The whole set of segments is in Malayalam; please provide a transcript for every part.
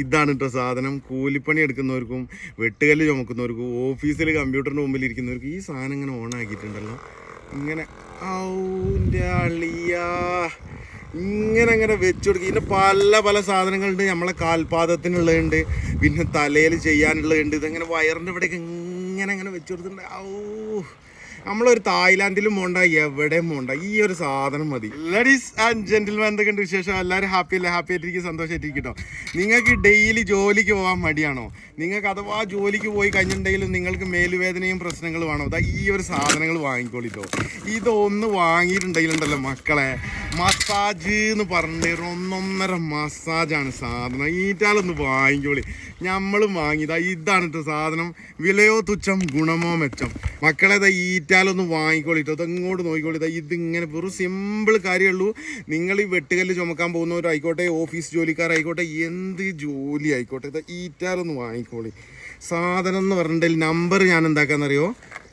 ഇതാണ് കേട്ടോ സാധനം. കൂലിപ്പണി എടുക്കുന്നവർക്കും വെട്ടുകല്ല് ചുമക്കുന്നവർക്കും ഓഫീസിൽ കമ്പ്യൂട്ടറിന് മുമ്പിൽ ഇരിക്കുന്നവർക്കും ഈ സാധനം ഇങ്ങനെ ഓണാക്കിയിട്ടുണ്ടല്ലോ. ഇങ്ങനെ ഔൻ്റെ അളിയാ ഇങ്ങനെ അങ്ങനെ വെച്ചു കൊടുക്കുക. ഇതിൻ്റെ പല പല സാധനങ്ങളുണ്ട്. നമ്മളെ കാൽപാദത്തിനുള്ളതുണ്ട്, പിന്നെ തലയിൽ ചെയ്യാനുള്ളതുണ്ട്. ഇതങ്ങനെ വയറിൻ്റെ ഇവിടെയൊക്കെ ഇങ്ങനെ അങ്ങനെ വെച്ചു കൊടുത്തിട്ടുണ്ട്. നമ്മളൊരു തായ്ലാൻഡിലും പോണ്ട, എവിടെയും പോണ്ട, ഈ ഒരു സാധനം മതി. ലേഡീസ് ആൻഡ് ജെന്റിൽമാൻ, എന്തൊക്കെയുണ്ട് വിശേഷം? എല്ലാവരും ഹാപ്പി അല്ലേ? ഹാപ്പി ആയിട്ടിരിക്കും, സന്തോഷമായിട്ടിരിക്കട്ടോ. നിങ്ങൾക്ക് ഡെയിലി ജോലിക്ക് പോകാൻ മടിയാണോ? നിങ്ങൾക്ക് അഥവാ ജോലിക്ക് പോയി കഴിഞ്ഞിട്ടുണ്ടെങ്കിലും നിങ്ങൾക്ക് മേലുവേദനയും പ്രശ്നങ്ങളുമാണോ? അതാ ഈ ഒരു സാധനങ്ങൾ വാങ്ങിക്കോളിട്ടോ. ഇതൊന്ന് വാങ്ങിയിട്ടുണ്ടെങ്കിലുണ്ടല്ലോ മക്കളെ, മസാജ് എന്ന് പറഞ്ഞിട്ട് 1.5 മസാജാണ് സാധനം. ഈറ്റാലൊന്ന് വാങ്ങിക്കോളി. നമ്മളും വാങ്ങിയതാ. ഇതാണ് കേട്ടോ സാധനം. വിലയോ തുച്ഛം, ഗുണമോ മെച്ചം. മക്കളെ ഈറ്റാലൊന്ന് വാങ്ങിക്കോളിട്ടോ. അത് ഇങ്ങോട്ട് നോക്കിക്കോളി. ഇതിങ്ങനെ വെറും സിമ്പിൾ കാര്യമുള്ളൂ. നിങ്ങൾ ഈ വെട്ടുകല്ല് ചുമക്കാൻ പോകുന്നവരായിക്കോട്ടെ, ഓഫീസ് ജോലിക്കാരായിക്കോട്ടെ, എന്ത് ജോലി ആയിക്കോട്ടെ, ഈറ്റാലൊന്ന് വാങ്ങിക്കോളി. സാധനം എന്ന് പറഞ്ഞിട്ടുണ്ടെങ്കിൽ നമ്പർ ഞാൻ എന്താക്കാന്നറിയോ,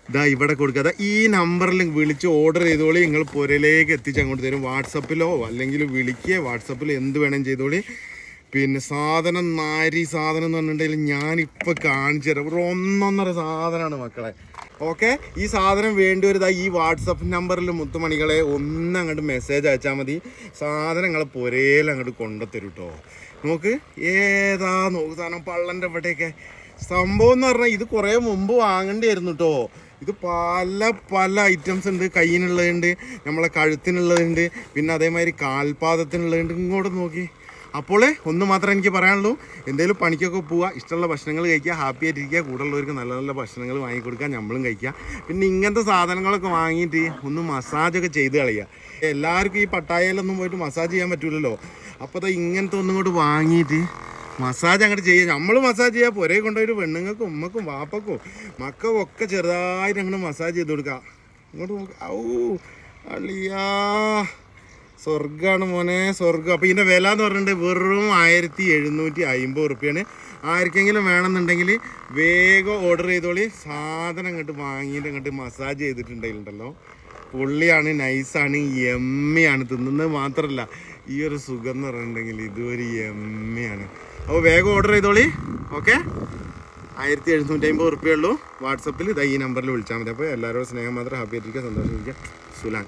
ഇതാ ഇവിടെ കൊടുക്കുക. ഈ നമ്പറിൽ വിളിച്ച് ഓർഡർ ചെയ്തോളി. നിങ്ങൾ പുരയിലേക്ക് എത്തിച്ച് അങ്ങോട്ട് തരും. വാട്സപ്പിലോ അല്ലെങ്കിൽ വിളിക്കുക, വാട്സപ്പിൽ എന്ത് വേണം ചെയ്തോളി. പിന്നെ സാധനം നാരി സാധനം എന്ന് പറഞ്ഞിട്ടുണ്ടെങ്കിൽ ഞാനിപ്പോൾ കാണിച്ചു തരാം. ഒരു 1.5 സാധനമാണ് മക്കളെ. ഓക്കെ, ഈ സാധനം വേണ്ടിവരുതാ ഈ വാട്സപ്പ് നമ്പറിൽ മുത്തുമണികളെ ഒന്ന് അങ്ങോട്ട് മെസ്സേജ് അയച്ചാൽ മതി. സാധനം നിങ്ങളെ പുരയിൽ അങ്ങോട്ട് കൊണ്ടുത്തരും കേട്ടോ. നോക്ക് ഏതാ നോക്ക് സാധനം പള്ളൻ്റെ ഇവിടെയൊക്കെ. സംഭവം എന്ന് പറഞ്ഞാൽ ഇത് കുറേ മുമ്പ് വാങ്ങേണ്ടിയായിരുന്നു കേട്ടോ. ഇത് പല പല ഐറ്റംസ് ഉണ്ട്. കയ്യിനുള്ളതുണ്ട്, നമ്മളെ കഴുത്തിനുള്ളതുണ്ട്, പിന്നെ അതേമാതിരി കാൽപാദത്തിനുള്ളതുണ്ട്. ഇങ്ങോട്ട് നോക്കി. അപ്പോൾ ഒന്ന് മാത്രമേ എനിക്ക് പറയാനുള്ളൂ, എന്തെങ്കിലും പണിക്കൊക്കെ പോവുക, ഇഷ്ടമുള്ള ഭക്ഷണങ്ങൾ കഴിക്കുക, ഹാപ്പി ആയിട്ടിരിക്കുക, കൂടുതലുള്ളവർക്ക് നല്ല നല്ല ഭക്ഷണങ്ങൾ വാങ്ങിക്കൊടുക്കുക, നമ്മളും കഴിക്കുക. പിന്നെ ഇങ്ങനത്തെ സാധനങ്ങളൊക്കെ വാങ്ങിയിട്ട് ഒന്ന് മസാജൊക്കെ ചെയ്ത് കളയുക. എല്ലാവർക്കും ഈ പട്ടായയിലൊന്നും പോയിട്ട് മസാജ് ചെയ്യാൻ പറ്റില്ലല്ലോ. അപ്പോൾ അത് ഇങ്ങനത്തെ ഒന്നും കൂടി വാങ്ങിയിട്ട് മസാജ് അങ്ങോട്ട് ചെയ്യുക. നമ്മൾ മസാജ് ചെയ്യുക, പുരയെ കൊണ്ടുപോയിട്ട് പെണ്ണുങ്ങൾക്കും ഉമ്മക്കും വാപ്പക്കും മക്കൾക്കൊക്കെ ചെറുതായിട്ട് അങ്ങോട്ട് മസാജ് ചെയ്ത് കൊടുക്കുക. ഇങ്ങോട്ട് നോക്കുക. അളിയാ സ്വർഗ്ഗമാണ് മോനെ, സ്വർഗ്ഗം. അപ്പോൾ ഇതിൻ്റെ വില എന്ന് പറഞ്ഞിട്ടുണ്ടെങ്കിൽ വെറും 1750 റുപ്യാണ്. ആർക്കെങ്കിലും വേണമെന്നുണ്ടെങ്കിൽ വേഗം ഓർഡർ ചെയ്തോളി. സാധനം അങ്ങോട്ട് വാങ്ങിയിട്ട് അങ്ങോട്ട് മസാജ് ചെയ്തിട്ടുണ്ടെങ്കിലുണ്ടല്ലോ പൊള്ളിയാണ്, നൈസാണ്, എമ്മയാണ്. തിന്നുന്നത് മാത്രമല്ല ഈ ഒരു സുഖം എന്ന് പറഞ്ഞിട്ടുണ്ടെങ്കിൽ ഇതൊരു എമ്മയാണ്. അപ്പോൾ വേഗം ഓർഡർ ചെയ്തോളി. ഓക്കെ, 1750 റുപ്യേ ഉള്ളൂ. വാട്സപ്പിൽ ഇതാ ഈ നമ്പറിൽ വിളിച്ചാൽ മതി. അപ്പോൾ എല്ലാവരോടും സ്നേഹം മാത്രം, ഹാപ്പി ആയിട്ടിരിക്കുക, സന്തോഷമായിരിക്കുക. സുലാൻ.